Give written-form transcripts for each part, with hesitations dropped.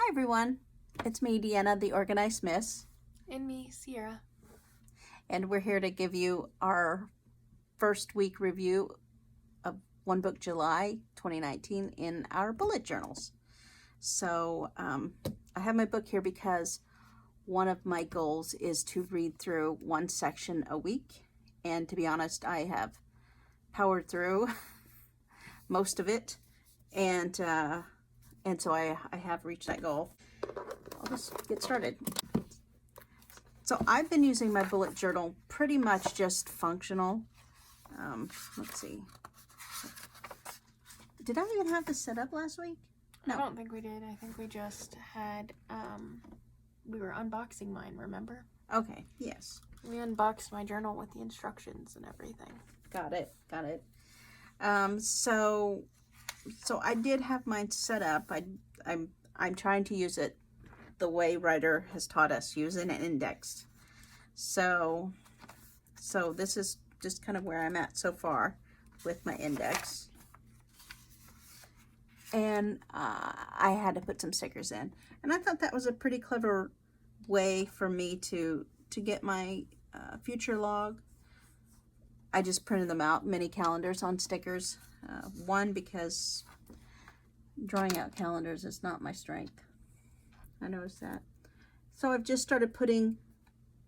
Hi everyone, it's me, Deanna, the Organized Miss, And me, Sierra. and we're here to give you our first week review of One Book July 2019 in our bullet journals. So I have my book here because one of my goals is to read through one section a week, and to be honest, I have powered through most of it, and so I have reached that goal. I'll just get started. So I've been using my bullet journal pretty much just functional. Let's see. Did I even have this set up last week? No. I don't think we did. I think we just had, we were unboxing mine, remember? Okay, yes. We unboxed my journal with the instructions and everything. Got it. So I did have mine set up. I'm trying to use it the way Writer has taught us, using it indexed. So this is just kind of where I'm at so far with my index. And I had to put some stickers in. And I thought that was a pretty clever way for me to get my future log. I just printed them out, mini calendars on stickers. One, because drawing out calendars is not my strength. I noticed that. So I've just started putting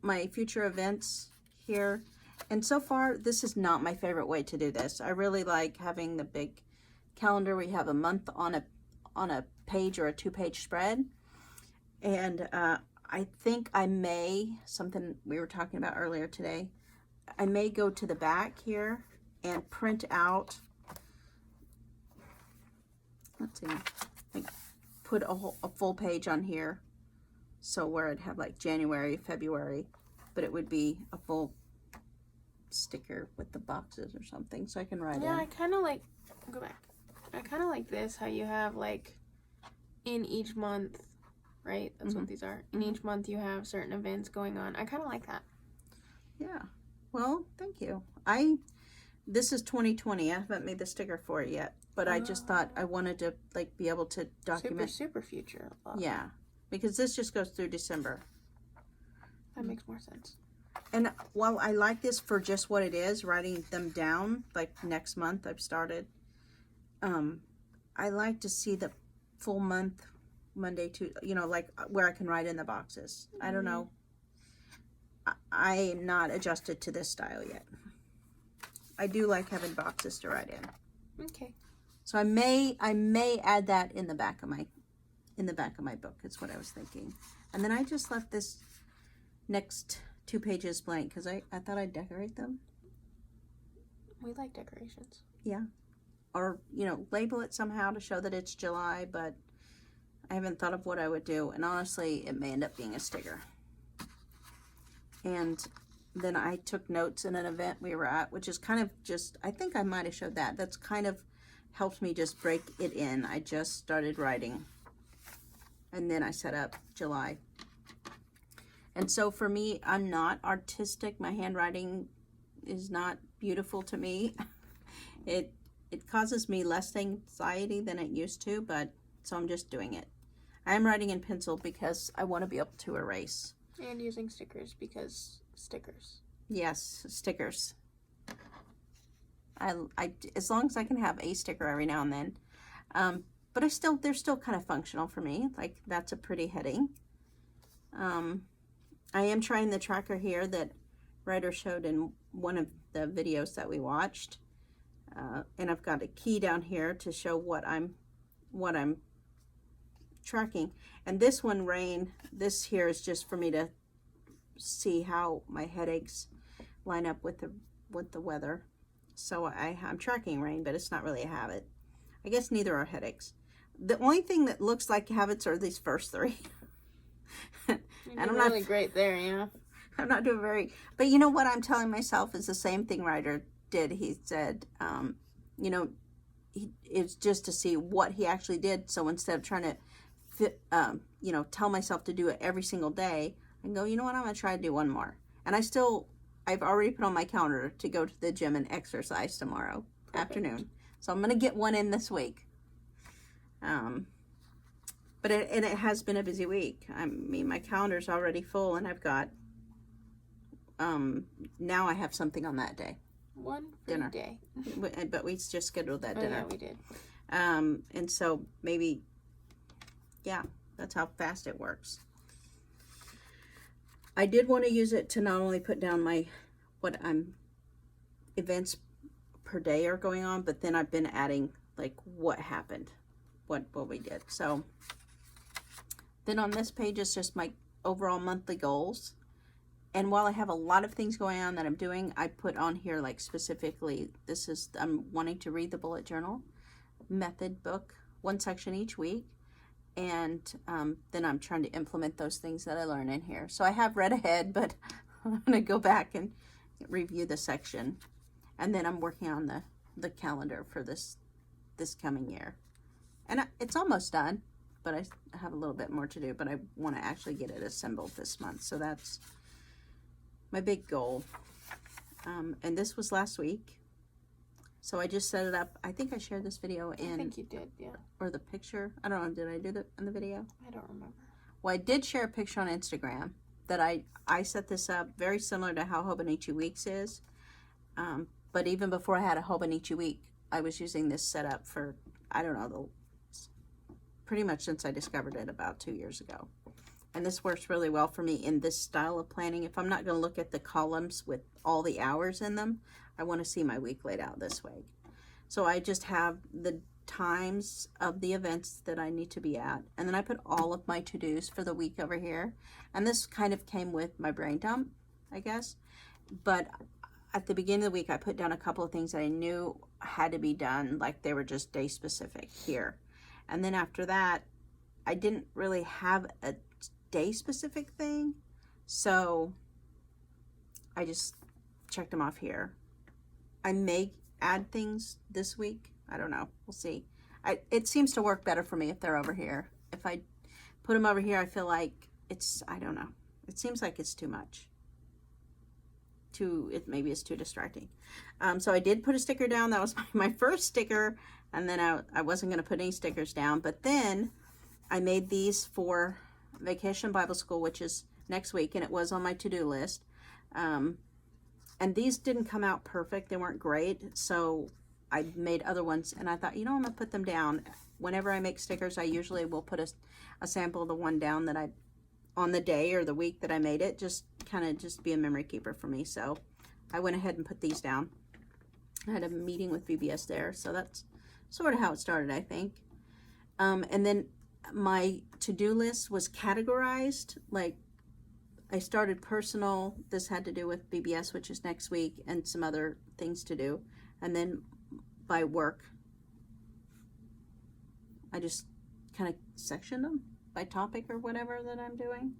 my future events here. And so far, this is not my favorite way to do this. I really like having the big calendar. We have a month on a page or a 2-page spread. And I think I may, something we were talking about earlier today, I may go to the back here and print out, let's see, like put a full page on here. So where I'd have like January, February, but it would be a full sticker with the boxes or something, so I can write Yeah, in. I kind of like, go back. I kind of like this, how you have like in each month, right? That's what these are. In each month you have certain events going on. I kind of like that. Yeah. Well, thank you. This is 2020. I haven't made the sticker for it yet, but I just thought I wanted to like be able to document. Super future. Yeah, because this just goes through December. That makes more sense. And while I like this for just what it is, writing them down, like next month I've started, I like to see the full month, Monday to, like where I can write in the boxes. I don't know. I'm not adjusted to this style yet. I do like having boxes to write in. Okay. So I may add that in the back of my book. Is what I was thinking. And then I just left this next 2 pages blank because I thought I'd decorate them. We like decorations. Yeah. Or, label it somehow to show that it's July, but I haven't thought of what I would do. And honestly, it may end up being a sticker. And then I took notes in an event we were at, which is kind of just, I think I might have showed that. That's kind of helped me just break it in. I just started writing. And then I set up July. And so for me, I'm not artistic. My handwriting is not beautiful to me. It causes me less anxiety than it used to, but so I'm just doing it. I am writing in pencil because I want to be able to erase. And using stickers because stickers. Yes, stickers. I as long as I can have a sticker every now and then. But they're still kind of functional for me. Like that's a pretty heading. I am trying the tracker here that Writer showed in one of the videos that we watched. And I've got a key down here to show what I'm tracking. And this one, rain, this here is just for me to see how my headaches line up with the weather. So I'm tracking rain, but it's not really a habit. I guess neither are headaches. The only thing that looks like habits are these first 3. And I'm really great there, yeah. I'm not doing but you know what I'm telling myself is the same thing Writer did. He said, it's just to see what he actually did. So instead of trying to tell myself to do it every single day, I can go, you know what, I'm going to try to do one more. And I've already put on my calendar to go to the gym and exercise tomorrow afternoon. So I'm going to get one in this week. But it has been a busy week. I mean, my calendar's already full, and I've got now I have something on that day. One free Dinner. day. But we just scheduled that Oh, dinner. yeah, we did. And so maybe, yeah, that's how fast it works. I did want to use it to not only put down events per day are going on, but then I've been adding like what happened, what we did. So then on this page is just my overall monthly goals. And while I have a lot of things going on that I'm doing, I put on here like specifically, I'm wanting to read the bullet journal method book, one section each week. And then I'm trying to implement those things that I learn in here. So I have read ahead, but I'm going to go back and review the section. And then I'm working on the calendar for this coming year. And it's almost done, but I have a little bit more to do. But I want to actually get it assembled this month. So that's my big goal. And this was last week. So I just set it up. I think I shared this video I think you did, yeah. or the picture. I don't know. Did I do that in the video? I don't remember. Well, I did share a picture on Instagram that I set this up very similar to how Hobonichi Weeks is. But even before I had a Hobonichi Week, I was using this setup for, I don't know, pretty much since I discovered it about 2 years ago. And this works really well for me in this style of planning. If I'm not going to look at the columns with all the hours in them, I want to see my week laid out this way. So I just have the times of the events that I need to be at. And then I put all of my to-dos for the week over here. And this kind of came with my brain dump, I guess. But at the beginning of the week, I put down a couple of things that I knew had to be done, like they were just day specific here. And then after that, I didn't really have a day specific thing. So I just checked them off here. I may add things this week. I don't know. We'll see. It seems to work better for me if they're over here. If I put them over here, I feel like I don't know. It seems like it's too much. Maybe it's too distracting. So I did put a sticker down. That was my first sticker. And then I wasn't going to put any stickers down. But then I made these for Vacation Bible School, which is next week. And it was on my to-do list. And these didn't come out perfect. They weren't great. So I made other ones. And I thought, I'm going to put them down. Whenever I make stickers, I usually will put a sample of the one down that on the day or the week that I made it. Just be a memory keeper for me. So I went ahead and put these down. I had a meeting with VBS there. So that's sort of how it started, I think. And then my to-do list was categorized. Like, I started personal. This had to do with VBS, which is next week, and some other things to do. And then by work, I just kind of sectioned them by topic or whatever that I'm doing.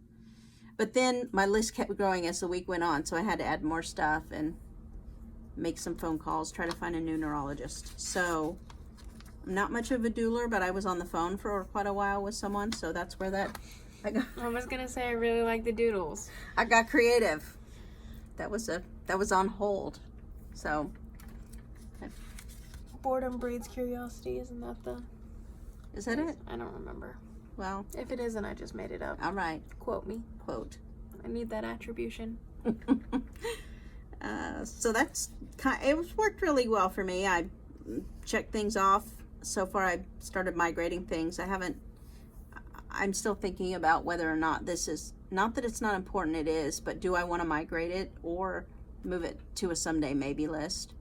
But then my list kept growing as the week went on, so I had to add more stuff and make some phone calls, try to find a new neurologist. So I'm not much of a doula, but I was on the phone for quite a while with someone, so that's where I was gonna say I really like the doodles. I got creative. That was on hold. So Boredom breeds curiosity, isn't that the... Is that it? I don't remember. Well, if it isn't, I just made it up. All right. Quote me. Quote. I need that attribution. So it worked really well for me. I checked things off. So far, I've started migrating things. I'm still thinking about whether or not this is, not that it's not important, it is, but do I want to migrate it or move it to a someday maybe list?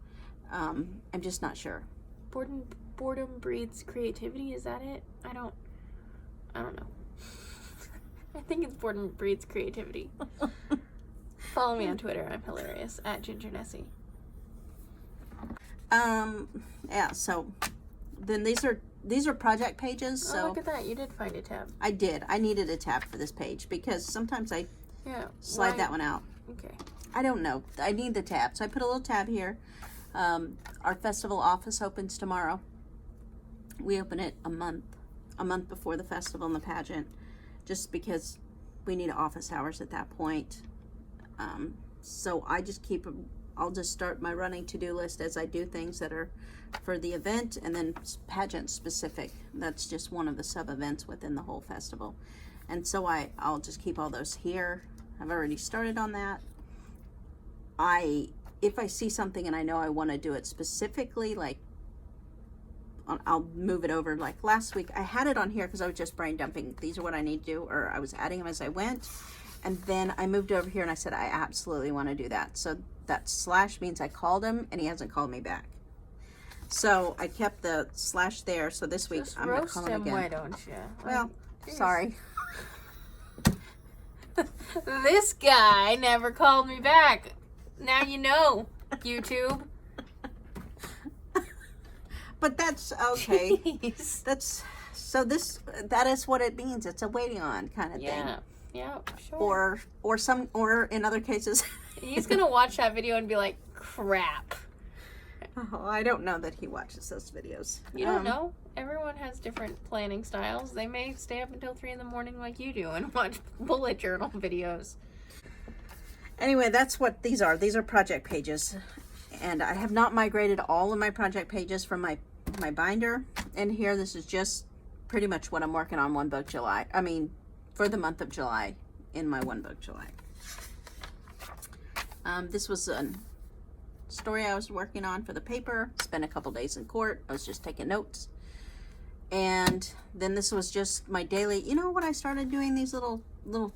I'm just not sure. Boredom breeds creativity, is that it? I don't know. I think it's boredom breeds creativity. Follow me on Twitter. I'm hilarious at Ginger Nessie. Yeah, so then these are project pages. So look at that. You did find a tab. I did. I needed a tab for this page because sometimes I slide that one out. Okay. I don't know. I need the tab. So I put a little tab here. Our festival office opens tomorrow. We open it a month before the festival and the pageant, just because we need office hours at that point. So I just keep I'll just start my running to-do list as I do things that are for the event, and then pageant specific. That's just one of the sub-events within the whole festival. And so I'll just keep all those here. I've already started on that. If I see something and I know I want to do it specifically, like I'll move it over. Like last week, I had it on here because I was just brain dumping. These are what I need to do, or I was adding them as I went. And then I moved over here and I said, I absolutely want to do that. So that slash means I called him and he hasn't called me back. So I kept the slash there. So this week Just I'm going to call him again. why don't you? Well, Jeez. sorry. This guy never called me back. Now you know, YouTube. But that's okay. Jeez. That is what it means. It's a waiting on kind of thing. Yeah, sure. Or in other cases. He's gonna watch that video and be like, crap. Oh, I don't know that he watches those videos. You don't know? Everyone has different planning styles. They may stay up until 3 a.m. like you do and watch bullet journal videos. Anyway, that's what these are. These are project pages. And I have not migrated all of my project pages from my binder. And here, this is just pretty much what I'm working on for the month of July in my One Book July. This was a story I was working on for the paper. Spent a couple days in court. I was just taking notes. And then this was just my daily, when I started doing these little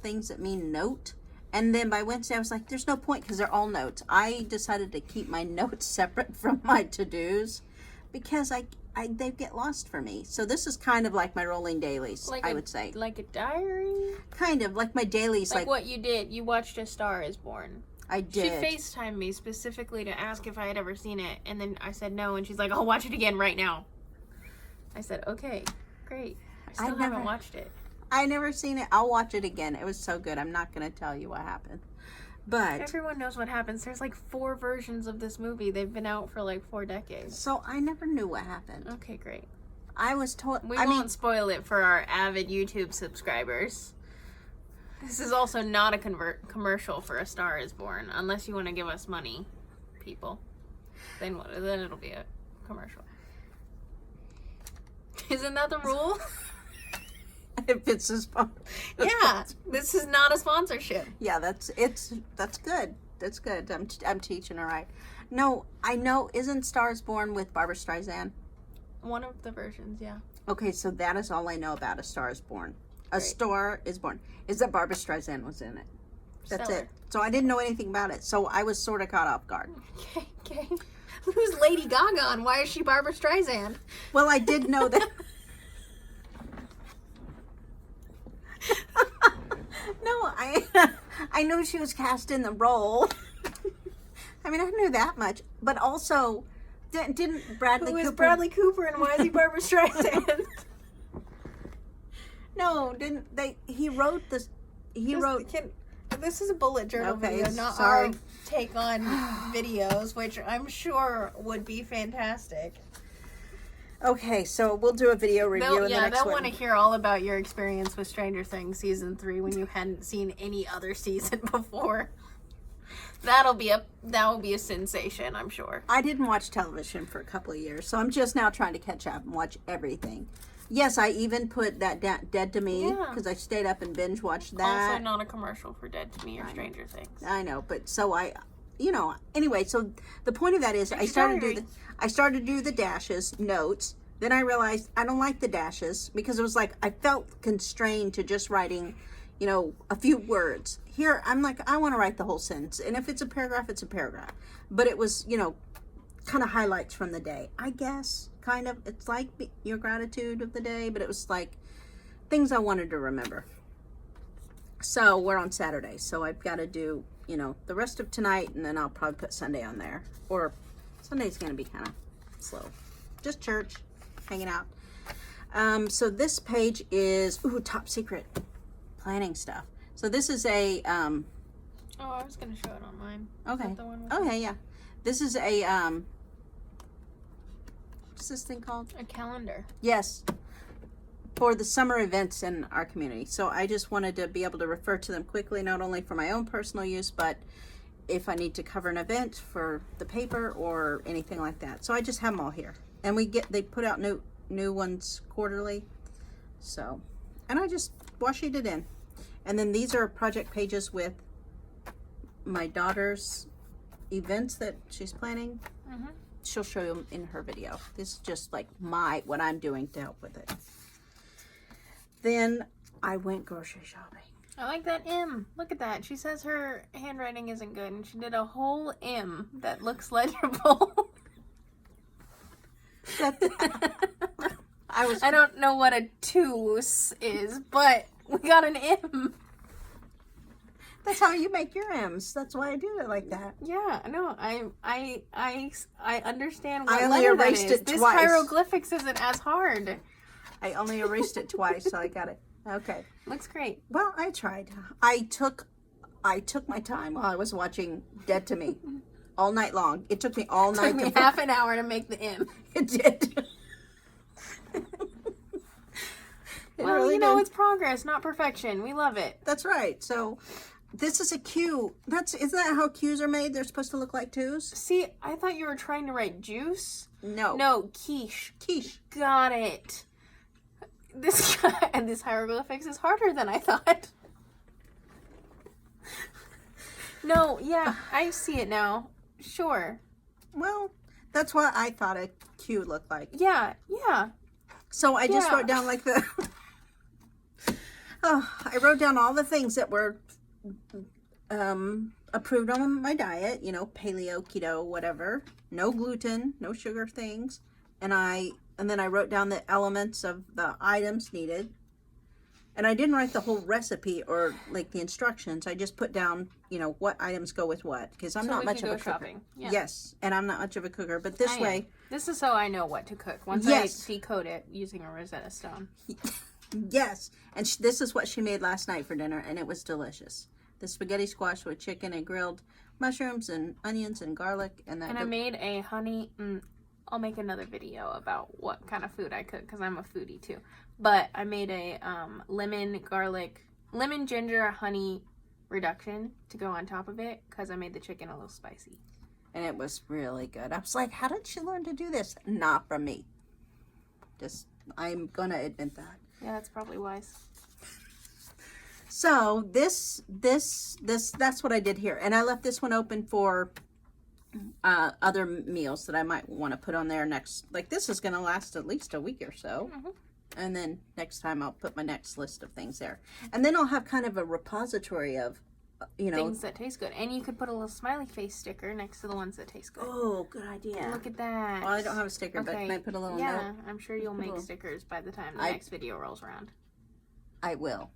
things that mean note. And then by Wednesday, I was like, there's no point because they're all notes. I decided to keep my notes separate from my to-dos because they get lost for me. So this is kind of like my rolling dailies, I would say. Like a diary? Kind of, like my dailies. Like what you did. You watched A Star Is Born. I did. She FaceTimed me specifically to ask if I had ever seen it. And then I said no. And she's like, I'll watch it again right now. I said, okay, great. I still haven't watched it. I never seen it. I'll watch it again. It was so good. I'm not going to tell you what happened. But everyone knows what happens. There's like 4 versions of this movie. They've been out for like 4 decades. So I never knew what happened. Okay, great. I was told... We won't spoil it for our avid YouTube subscribers. This is also not a commercial for A Star Is Born, unless you want to give us money, people. Then what? Then it'll be a commercial. Isn't that the rule? If it's a sponsor. Yeah, this is not a sponsorship. Yeah, that's good. That's good. I'm teaching her right. No, I know. Isn't Stars Born with Barbara Streisand? One of the versions, yeah. Okay, so that is all I know about A Star Is Born. A Great. Star Is Born. Is that Barbara Streisand was in it. That's Stellar. it. So I didn't know anything about it. So I was sort of caught off guard. Okay. Who's Lady Gaga and why is she Barbara Streisand? Well, I did know that. No, I knew she was cast in the role. I mean, I knew that much. But also, didn't Bradley Cooper... Who is Bradley Cooper and why is he Barbara Streisand? No, didn't they... He wrote this... This is a bullet journal video, not sorry. our take on videos, which I'm sure would be fantastic. Okay, so we'll do a video review in the next one. They'll want to hear all about your experience with Stranger Things Season 3 when you hadn't seen any other season before. That'll be a sensation, I'm sure. I didn't watch television for a couple of years, so I'm just now trying to catch up and watch everything. Yes, I even put that Dead to Me because I stayed up and binge watched that. Also not a commercial for Dead to Me or Stranger Things. I know, but so anyway, so the point of that is I started to do the dashes, notes. Then I realized I don't like the dashes because it was like I felt constrained to just writing, a few words. Here, I'm like, I want to write the whole sentence. And if it's a paragraph, it's a paragraph. But it was, kind of highlights from the day, I guess. Kind of. It's like your gratitude of the day, but it was like things I wanted to remember. So we're on Saturday. So I've got to do, the rest of tonight, and then I'll probably put Sunday on there. Or Sunday's going to be kind of slow. Just church, hanging out. So this page is, top secret planning stuff. So this is a, I was going to show it on mine. Okay. Okay, yeah. This is a, what's this thing called? A calendar. Yes. For the summer events in our community. So I just wanted to be able to refer to them quickly, not only for my own personal use, but if I need to cover an event for the paper or anything like that. So I just have them all here. And they put out new ones quarterly. So, and I just washi it in. And then these are project pages with my daughter's events that she's planning. Mm-hmm. She'll show them in her video. This is just like what I'm doing to help with it. Then I went grocery shopping. I like that M. Look at that. She says her handwriting isn't good, and she did a whole M that looks legible. I don't know what a toos is, but we got an M. That's how you make your M's. That's why I do it like that. Yeah, no, I understand I what only letter that erased is. it This twice. hieroglyphics isn't as hard. I only erased it twice, so I got it. Okay. Looks great. Well, I tried. I took my time while I was watching Dead to Me all night long. It took me all night. Took me half an hour to make the M. It did. Well, really you know, did. it's progress, not perfection. We love it. That's right. So this is a Q. Isn't that how Q's are made? They're supposed to look like twos? See, I thought you were trying to write juice. No. No, quiche. Quiche. Got it. This guy and this hieroglyphics is harder than I thought. No, yeah, I see it now. Sure. Well, that's what I thought a Q looked like. Yeah. So I just Yeah. wrote down like the... I wrote down all the things that were approved on my diet, paleo, keto, whatever. No gluten, no sugar things. And then I wrote down the elements of the items needed. And I didn't write the whole recipe or like the instructions. I just put down, what items go with what. Because I'm So not we much can of a go cooker. shopping. Yeah. Yes, and I'm not much of a cooker. But this I am. way, This is so I know what to cook. Once Yes. I decode it using a Rosetta Stone. yes. And this is what she made last night for dinner, and it was delicious. The spaghetti squash with chicken and grilled mushrooms and onions and garlic. And I made a honey... I'll make another video about what kind of food I cook because I'm a foodie too. But I made a lemon ginger honey reduction to go on top of it because I made the chicken a little spicy. And it was really good. I was like, how did she learn to do this? Not from me. I'm going to admit that. Yeah, that's probably wise. So that's what I did here. And I left this one open for other meals that I might want to put on there next. Like this is going to last at least a week or so. Mm-hmm. And then next time I'll put my next list of things there. And then I'll have kind of a repository of, things that taste good. And you could put a little smiley face sticker next to the ones that taste good. Oh, good idea. Look at that. Well, I don't have a sticker, but can I put a little yeah, note? I'm sure you'll make little- stickers by the time the I- next video rolls around. I will.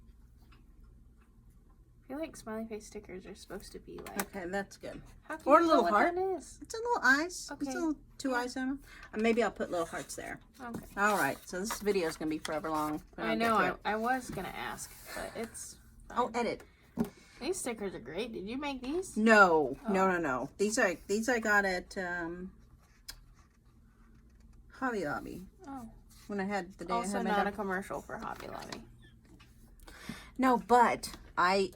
I feel like smiley face stickers are supposed to be like... Okay, that's good. How can Or a you know little what heart. that is? It's a little eyes. Okay. It's a little two eyes on them. And maybe I'll put little hearts there. Okay. All right. So this video is going to be forever long. when I get know, to it. I was going to ask, but it's fine. Oh, edit. These stickers are great. Did you make these? No, Oh. no. These I got at Hobby Lobby Oh. when I had the day Also I had my not a dog. commercial for Hobby Lobby. No, but I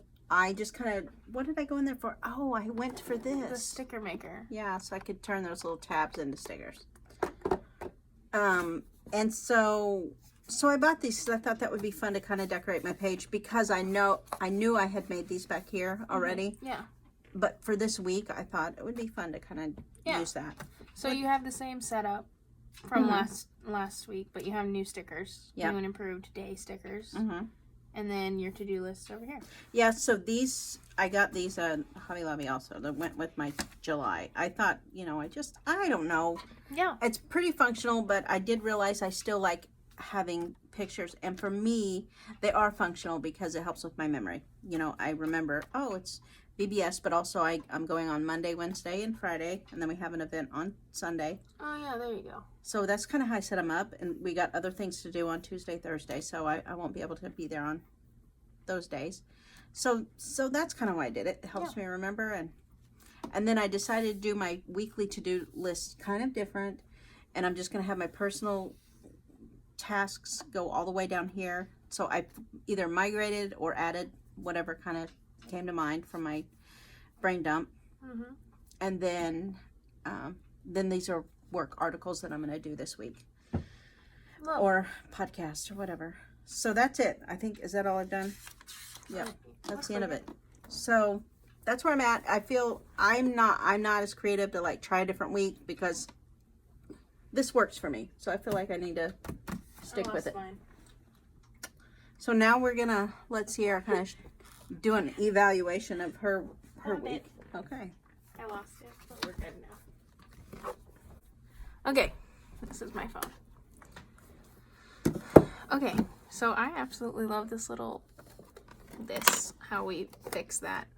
just kind of, what did I go in there for? Oh, I went for The this. sticker maker. Yeah, so I could turn those little tabs into stickers. And so I bought these because I thought that would be fun to kind of decorate my page because I knew I had made these back here already. Yeah. But for this week, I thought it would be fun to kind of Yeah. use that. So you have the same setup from Mhm. last week, but you have new stickers. Yeah. New and improved day stickers. Mm-hmm. And then your to-do list over here. Yeah, so I got these at Hobby Lobby also that went with my July. I thought, I don't know. Yeah. It's pretty functional, but I did realize I still like having pictures. And for me, they are functional because it helps with my memory. I remember, it's VBS, but also I'm going on Monday, Wednesday, and Friday. And then we have an event on Sunday. Oh, yeah, there you go. So that's kind of how I set them up. And we got other things to do on Tuesday, Thursday. So I won't be able to be there on those days. So that's kind of why I did it. It helps me remember. And then I decided to do my weekly to-do list kind of different. And I'm just going to have my personal tasks go all the way down here. So I either migrated or added whatever kind of came to mind from my brain dump. Mm-hmm. And then these are work articles that I'm going to do this week. Or podcast or whatever. So that's it. I think, is that all I've done? Yep. That's the end of it. So that's where I'm at. I feel I'm not as creative to like try a different week because this works for me. So I feel like I need to stick with it. Fine. So now we're gonna let Sierra kind of do an evaluation of her week. Okay. I lost it, but we're good now. Okay, this is my phone. Okay, so I absolutely love how we fix that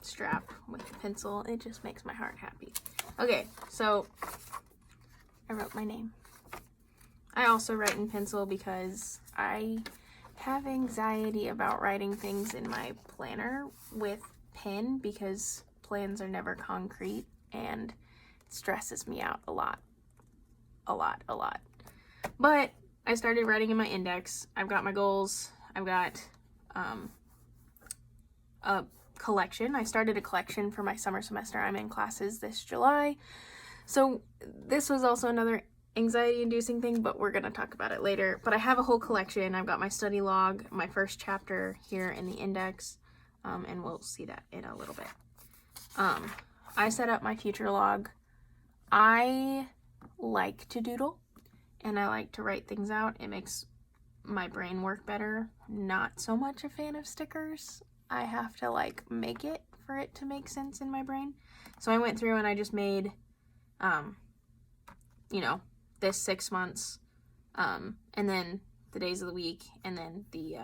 strap with the pencil. It just makes my heart happy. Okay, so I wrote my name. I also write in pencil because I have anxiety about writing things in my planner with pen because plans are never concrete and it stresses me out a lot. But I started writing in my index. I've got my goals. I've got a collection. I started a collection for my summer semester. I'm in classes this July. So this was also another anxiety-inducing thing, but we're going to talk about it later. But I have a whole collection. I've got my study log, my first chapter here in the index, and we'll see that in a little bit. I set up my future log. I like to doodle, and I like to write things out. It makes my brain work better. Not so much a fan of stickers. I have to like make it for it to make sense in my brain. So I went through and I just made, this 6 months, and then the days of the week, and then the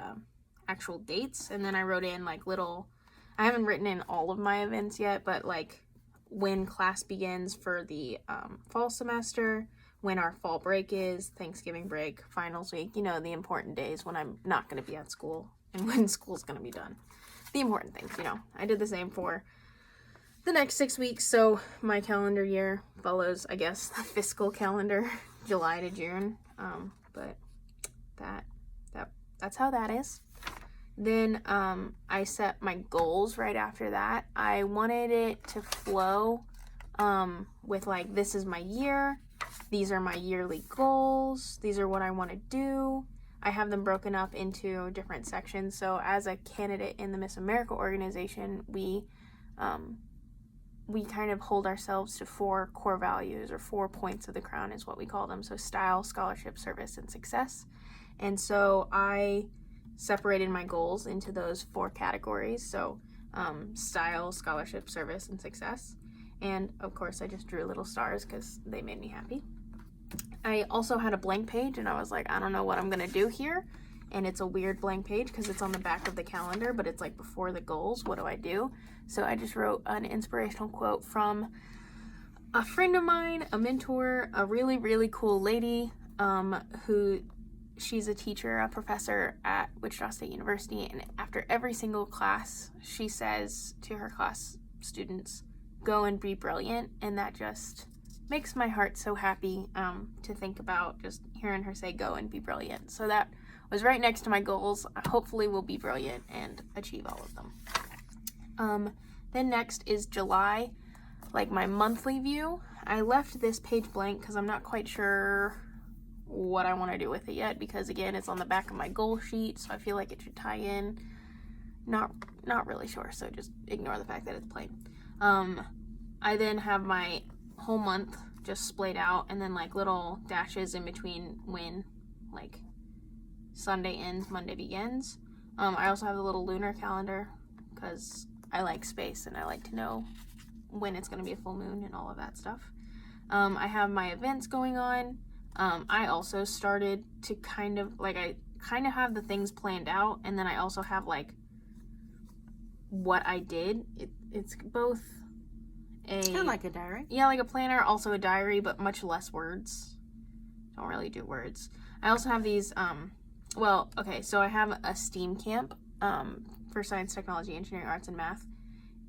actual dates. And then I wrote in like I haven't written in all of my events yet, but like when class begins for the fall semester, when our fall break is, Thanksgiving break, finals week, the important days when I'm not going to be at school and when school's going to be done. The important things, I did the same for the next 6 weeks. So my calendar year follows, I guess, the fiscal calendar, July to June. But that's how that is. Then I set my goals right after that. I wanted it to flow with like, this is my year. These are my yearly goals. These are what I want to do. I have them broken up into different sections. So as a candidate in the Miss America organization, we kind of hold ourselves to 4 core values, or 4 points of the crown is what we call them. So style, scholarship, service, and success. And so I separated my goals into those 4 categories. So style, scholarship, service, and success. And of course I just drew little stars because they made me happy. I also had a blank page and I was like, I don't know what I'm gonna do here. And it's a weird blank page because it's on the back of the calendar, but it's like before the goals. What do I do? So I just wrote an inspirational quote from a friend of mine, a mentor, a really, really cool lady who she's a teacher, a professor at Wichita State University. And after every single class, she says to her class students, go and be brilliant. And that just makes my heart so happy to think about just hearing her say go and be brilliant. So that was right next to my goals. I hopefully will be brilliant and achieve all of them. Then next is July, like my monthly view. I left this page blank because I'm not quite sure what I want to do with it yet, because again, it's on the back of my goal sheet, so I feel like it should tie in. Not really sure, so just ignore the fact that it's plain. I then have my whole month just splayed out, and then like little dashes in between when like Sunday ends, Monday begins. I also have a little lunar calendar because I like space and I like to know when it's going to be a full moon and all of that stuff. I have my events going on. I also started to I have the things planned out, and then I also have like what I did. It's both It's kind of like a diary. Yeah, like a planner, also a diary, but much less words. Don't really do words. I also have these, so I have a STEAM camp for science, technology, engineering, arts, and math.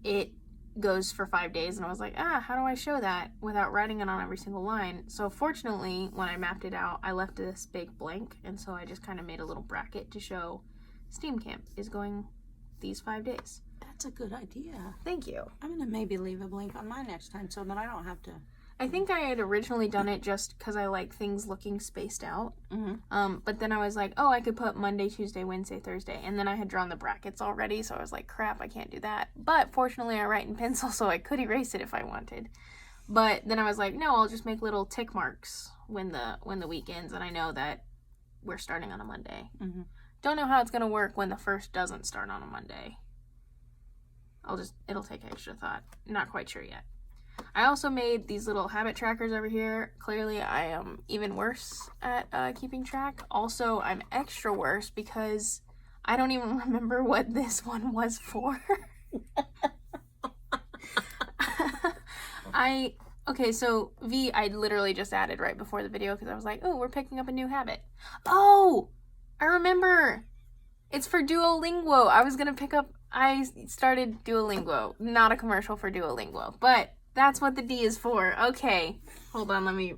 It goes for 5 days, and I was like, how do I show that without writing it on every single line? So fortunately, when I mapped it out, I left this big blank, and so I just kind of made a little bracket to show STEAM camp is going these 5 days. That's a good idea. Thank you. I'm gonna maybe leave a blank on mine next time so that I don't have to. I think I had originally done it just because I like things looking spaced out. Mm-hmm. But then I was like, oh, I could put Monday, Tuesday, Wednesday, Thursday. And then I had drawn the brackets already, so I was like, crap, I can't do that. But fortunately, I write in pencil, so I could erase it if I wanted. But then I was like, no, I'll just make little tick marks when the week ends, and I know that we're starting on a Monday. Mm-hmm. Don't know how it's going to work when the first doesn't start on a Monday. It'll take extra thought. Not quite sure yet. I also made these little habit trackers over here. Clearly, I am even worse at keeping track. Also, I'm extra worse because I don't even remember what this one was for. Okay, so V, I literally just added right before the video because I was like, oh, we're picking up a new habit. Oh, I remember. It's for Duolingo. I started Duolingo. Not a commercial for Duolingo, but that's what the D is for. Okay, hold on, let me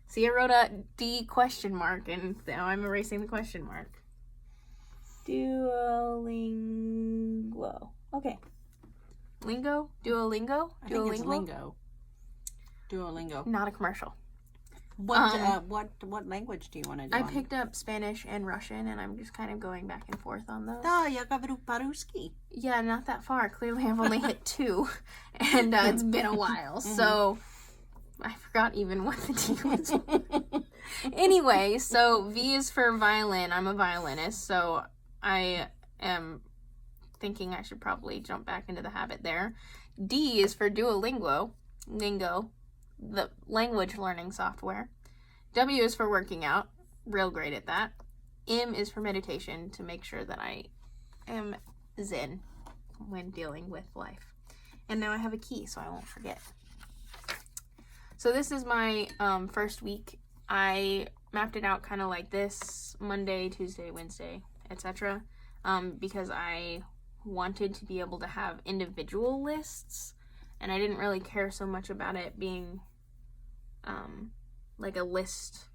see. I wrote a D question mark, and now I'm erasing the question mark. Duolingo. Okay. Lingo? Duolingo? I think it's lingo. Duolingo. Not a commercial. What language do you want to do? I picked up Spanish and Russian, and I'm just kind of going back and forth on those. Da, я говорю по-русски. Yeah, not that far. Clearly, I've only hit 2, and it's been a while, so I forgot even what the D was. Anyway, so V is for violin. I'm a violinist, so I am thinking I should probably jump back into the habit there. D is for Duolingo, the language learning software. W is for working out, real great at that. M is for meditation, to make sure that I am zen when dealing with life. And now I have a key, so I won't forget. So this is my first week. I mapped it out kind of like this: Monday, Tuesday, Wednesday, etc. Because I wanted to be able to have individual lists, and I didn't really care so much about it being like a list.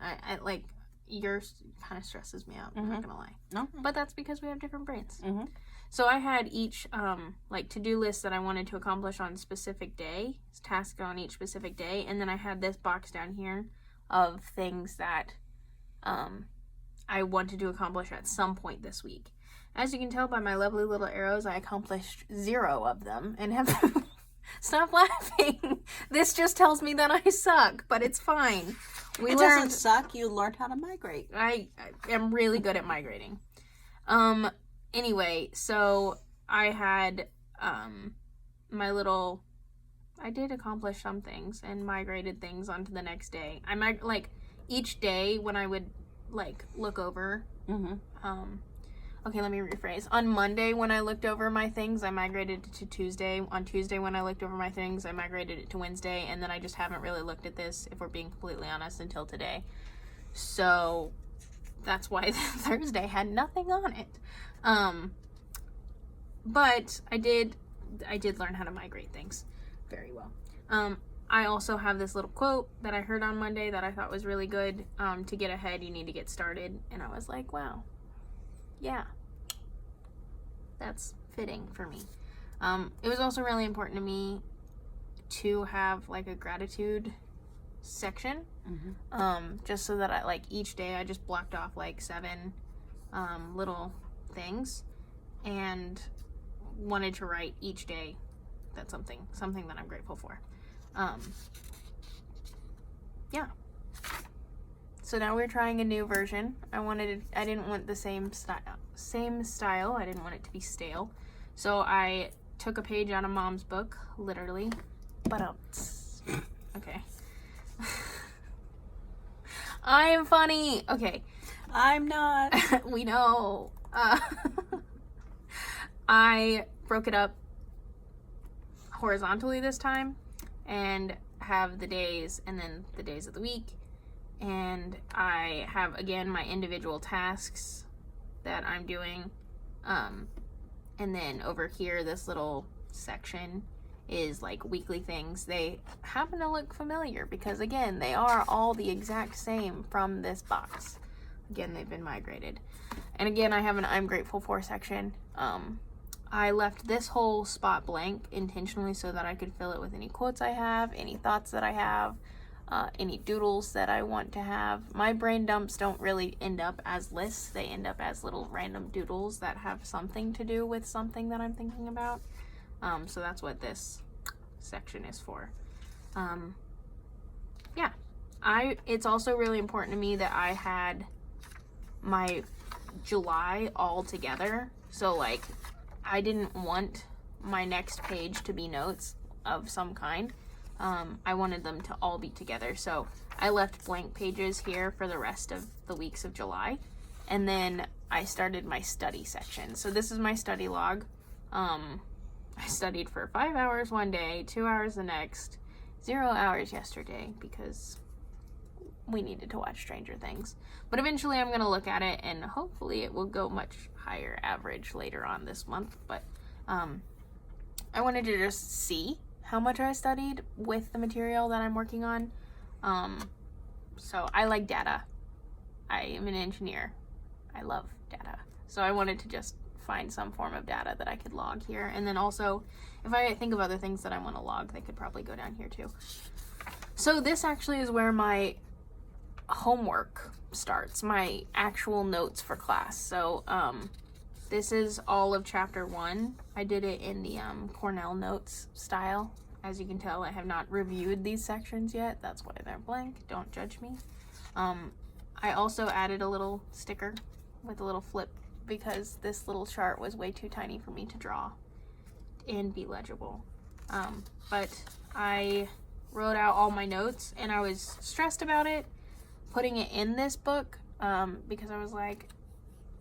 I like, yours kind of stresses me out, I'm not gonna lie. No. But that's because we have different brains. Mm-hmm. So I had each like to-do list that I wanted to accomplish on a specific day, tasks on each specific day, and then I had this box down here of things that I wanted to accomplish at some point this week. As you can tell by my lovely little arrows, I accomplished 0 of them and have... Stop laughing. This just tells me that I suck, but it's fine. It doesn't suck. You learned how to migrate. I am really good at migrating. Anyway, so I had my little... I did accomplish some things and migrated things onto the next day. Like each day when I would like look over... Okay, let me rephrase. On Monday, when I looked over my things, I migrated it to Tuesday. On Tuesday, when I looked over my things, I migrated it to Wednesday. And then I just haven't really looked at this, if we're being completely honest, until today. So that's why Thursday had nothing on it. But I did learn how to migrate things very well. I also have this little quote that I heard on Monday that I thought was really good. To get ahead, you need to get started. And I was like, wow. Yeah, that's fitting for me. It was also really important to me to have like a gratitude section, just so that I, like, each day I just blocked off like 7 little things and wanted to write each day that's something that I'm grateful for. Yeah. So now we're trying a new version. I didn't want the same style. I didn't want it to be stale. So I took a page out of Mom's book, literally. Okay. I am funny. Okay. I'm not. We know. I broke it up horizontally this time and have the days and then the days of the week. And I have, again, my individual tasks that I'm doing. And then over here, this little section is like weekly things. They happen to look familiar because, again, they are all the exact same from this box. Again, they've been migrated. And again, I have an I'm grateful for section. I left this whole spot blank intentionally so that I could fill it with any quotes I have, any thoughts that I have, any doodles that I want to have. My brain dumps don't really end up as lists. They end up as little random doodles that have something to do with something that I'm thinking about. So that's what this section is for. Yeah. It's also really important to me that I had my July all together. So, like, I didn't want my next page to be notes of some kind. I wanted them to all be together. So I left blank pages here for the rest of the weeks of July. And then I started my study section. So this is my study log. I studied for 5 hours one day, 2 hours the next, 0 hours yesterday because we needed to watch Stranger Things. But eventually I'm going to look at it and hopefully it will go much higher average later on this month. But I wanted to just see how much I studied with the material that I'm working on. So I like data. I am an engineer. I love data. So I wanted to just find some form of data that I could log here. And then also, if I think of other things that I want to log, they could probably go down here too. So this actually is where my homework starts, my actual notes for class. So this is all of chapter 1. I did it in the Cornell notes style. As you can tell, I have not reviewed these sections yet. That's why they're blank. Don't judge me. I also added a little sticker with a little flip because this little chart was way too tiny for me to draw and be legible. But I wrote out all my notes and I was stressed about it, putting it in this book, because I was like,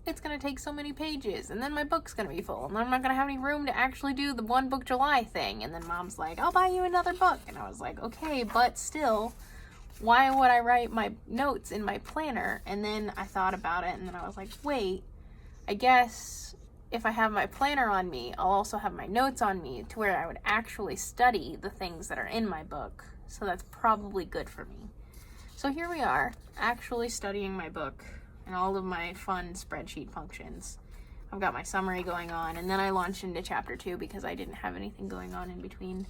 it's going to take so many pages and then my book's going to be full and then I'm not going to have any room to actually do the one book July thing. And then Mom's like, I'll buy you another book. And I was like, okay, but still, why would I write my notes in my planner? And then I thought about it and then I was like, wait, I guess if I have my planner on me, I'll also have my notes on me to where I would actually study the things that are in my book. So that's probably good for me. So here we are, actually studying my book and all of my fun spreadsheet functions. I've got my summary going on, and then I launched into chapter 2 because I didn't have anything going on in between.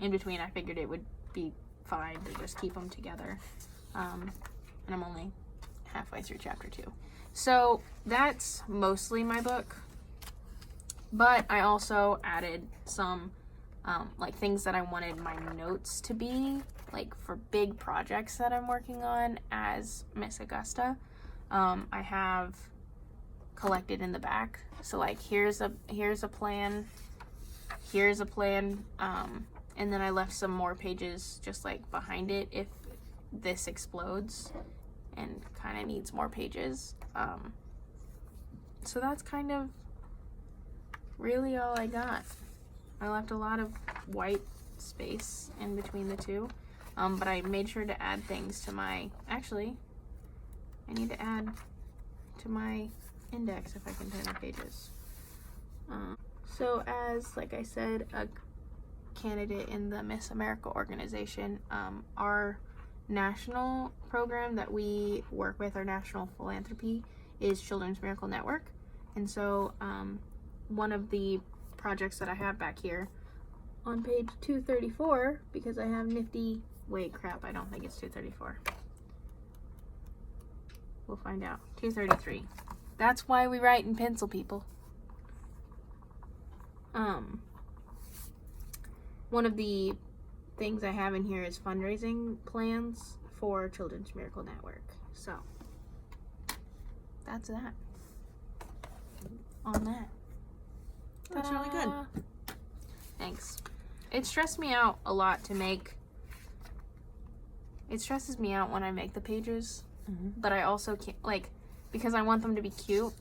In between I figured it would be fine to just keep them together. And I'm only halfway through chapter 2. So that's mostly my book. But I also added some things that I wanted my notes to be, like for big projects that I'm working on as Miss Augusta. I have collected in the back. So like here's a plan, and then I left some more pages just like behind it if this explodes and kind of needs more pages. So that's kind of really all I got. I left a lot of white space in between the two, but I made sure to add things to my, actually, I need to add to my index if I can turn the pages. So as, like I said, a candidate in the Miss America organization, our national program that we work with, our national philanthropy, is Children's Miracle Network. And so one of the projects that I have back here on page 234, because I have nifty, wait, crap, I don't think it's 234. We'll find out. 233. That's why we write in pencil, people. One of the things I have in here is fundraising plans for Children's Miracle Network. So that's that. On that. That's really good. Thanks. It stressed me out a lot to make. It stresses me out when I make the pages, but I also can't, like, because I want them to be cute.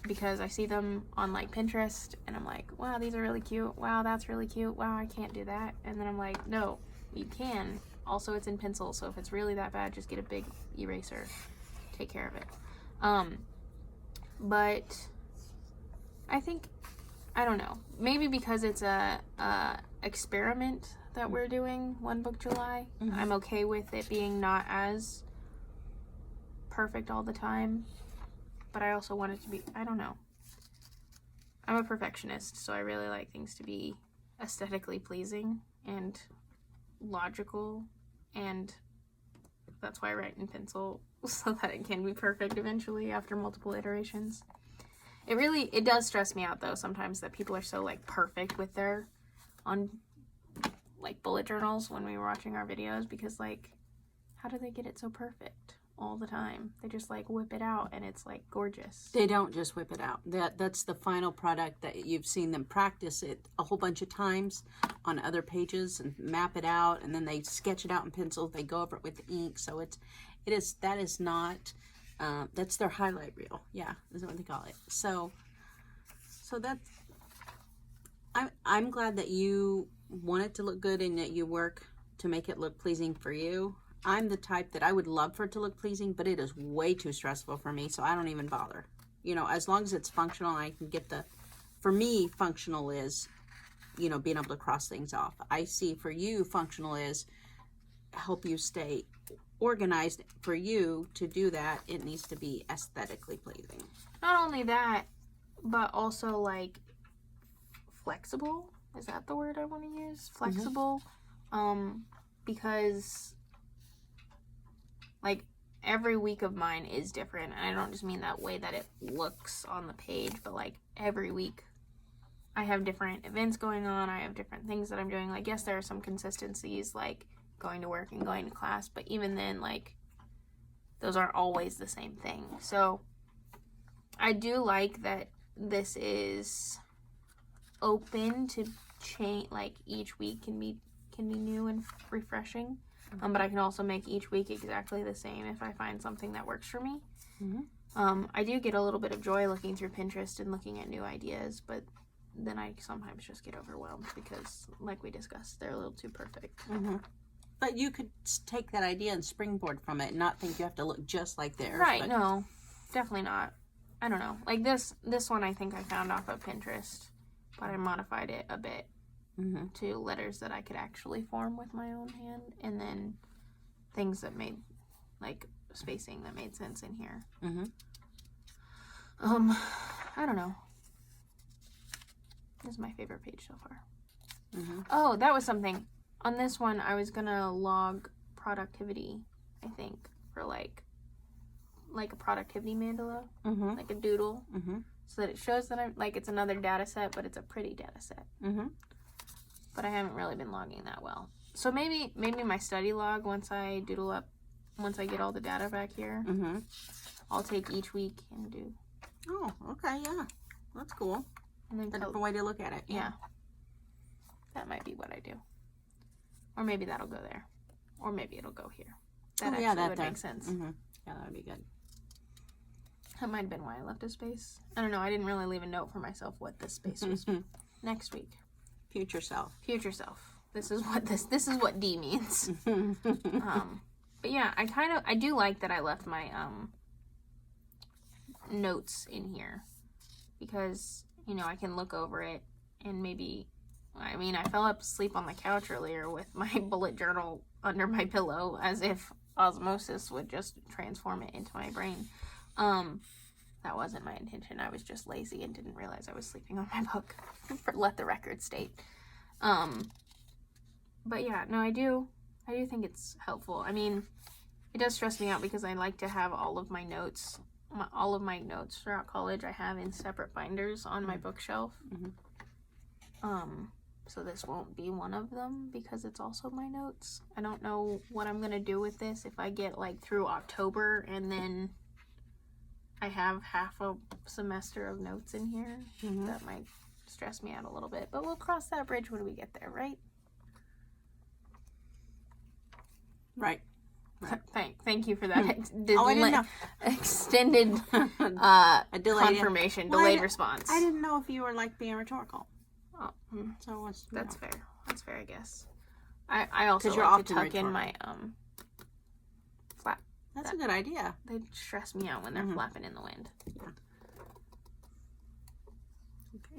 Because I see them on like Pinterest and I'm like, wow, these are really cute. Wow, that's really cute. Wow, I can't do that. And then I'm like, no, you can. Also, it's in pencil, so if it's really that bad, just get a big eraser. Take care of it. But I think, I don't know, maybe because it's a experiment that we're doing, One Book July, I'm okay with it being not as perfect all the time. but I also want it to be, I don't know. I'm a perfectionist, so I really like things to be aesthetically pleasing and logical, and that's why I write in pencil, so that it can be perfect eventually after multiple iterations. It does stress me out though sometimes that people are so like perfect with their like bullet journals when we were watching our videos, because like, how do they get it so perfect all the time? They just like whip it out and it's like gorgeous. They don't just whip it out. That's the final product that you've seen them practice it a whole bunch of times on other pages and map it out, and then they sketch it out in pencil. They go over it with ink. So that is not that's their highlight reel. Yeah, is what they call it. So that's, I'm glad that you want it to look good and that you work to make it look pleasing for you. I'm the type that I would love for it to look pleasing, but it is way too stressful for me, so I don't even bother. You know, as long as it's functional, I can get for me, functional is, you know, being able to cross things off. I see for you, functional is help you stay organized. For you to do that, it needs to be aesthetically pleasing. Not only that, but also like flexible. Is that the word I want to use? Flexible. Because like every week of mine is different, and I don't just mean that way that it looks on the page, but like every week I have different events going on. I have different things that I'm doing. Like, yes, there are some consistencies like going to work and going to class, but even then, like, those aren't always the same thing. So I do like that this is open to change. Like, each week can be new and refreshing. But I can also make each week exactly the same if I find something that works for me. I do get a little bit of joy looking through Pinterest and looking at new ideas, but then I sometimes just get overwhelmed because, like we discussed, they're a little too perfect. But you could take that idea and springboard from it and not think you have to look just like theirs. Right, but... no, definitely not. I don't know. Like this one I think I found off of Pinterest, but I modified it a bit to letters that I could actually form with my own hand, and then things that made, like, spacing that made sense in here. I don't know. This is my favorite page so far. Oh, that was something. On this one, I was gonna log productivity, I think, for like a productivity mandala, like a doodle, so that it shows that I'm, like, it's another data set, but it's a pretty data set. But I haven't really been logging that well. So maybe my study log, once I get all the data back here, I'll take each week and do. Oh, okay, yeah. That's cool. And then A different way to look at it. Yeah. That might be what I do. Or maybe that'll go there. Or maybe it'll go here. That would make sense. Yeah, that would be good. That might have been why I left a space. I don't know. I didn't really leave a note for myself what this space was. Next week. Future self. Future self. This is what D means. But yeah, I do like that I left my notes in here, because, you know, I can look over it and maybe, I mean, I fell asleep on the couch earlier with my bullet journal under my pillow, as if osmosis would just transform it into my brain. That wasn't my intention. I was just lazy and didn't realize I was sleeping on my book. Let the record state. But yeah, no, I do think it's helpful. I mean, it does stress me out because I like to have all of my notes throughout college I have in separate binders on my bookshelf. So this won't be one of them because it's also my notes. I don't know what I'm gonna do with this if I get like through October and then I have half a semester of notes in here. That might stress me out a little bit, but we'll cross that bridge when we get there, right? Thank you for that. I didn't know. Extended confirmation, delayed response. I didn't know if you were like being rhetorical. Oh, so that's fair. That's fair, I guess. I also you're like to often tuck in my flap. That's a good idea. They stress me out when they're flapping in the wind.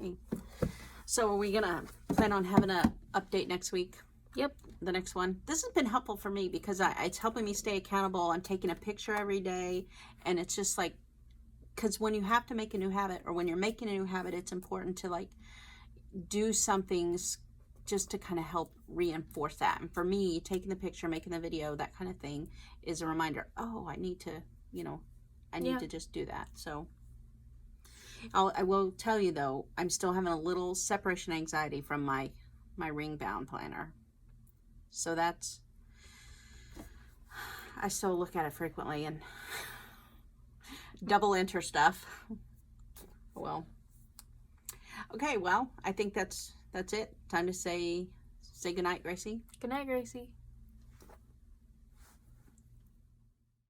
Okay. So are we gonna plan on having a update next week? Yep. The next one. This has been helpful for me because it's helping me stay accountable. I'm taking a picture every day, and it's just like because when you have to make a new habit, or when you're making a new habit, it's important to like do some things just to kind of help reinforce that. And for me, taking the picture, making the video, that kind of thing is a reminder. Oh, I need to, I need to just do that. So I will tell you though, I'm still having a little separation anxiety from my ring bound planner. So I still look at it frequently and double enter stuff. Well, okay, well, I think that's it. Time to say goodnight, Gracie. Good night, Gracie.